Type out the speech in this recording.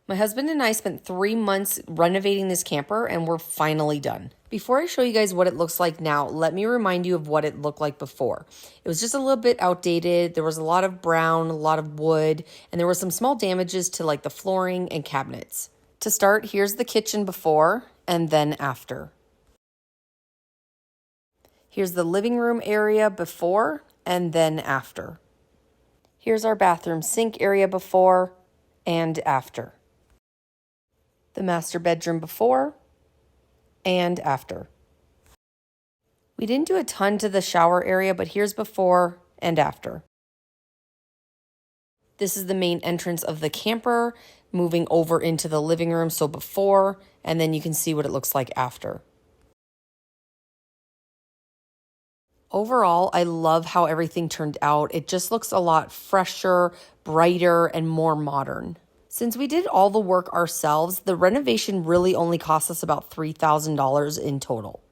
My husband and I spent 3 months renovating this camper and we're finally done. Before I show you guys what it looks like now, let me remind you of what it looked like before. It was just a little bit outdated. There was a lot of brown, a lot of wood, and there were some small damages to like the flooring and cabinets. To start, here's the kitchen before and then after. Here's the living room area before and then after. Here's our bathroom sink area before and after. The master bedroom before and after. We didn't do a ton to the shower area, but here's before and after. This is the main entrance of the camper, moving over into the living room, so before, and then you can see what it looks like after. Overall, I love how everything turned out. It just looks a lot fresher, brighter, and more modern. Since we did all the work ourselves, the renovation really only cost us about $3,000 in total.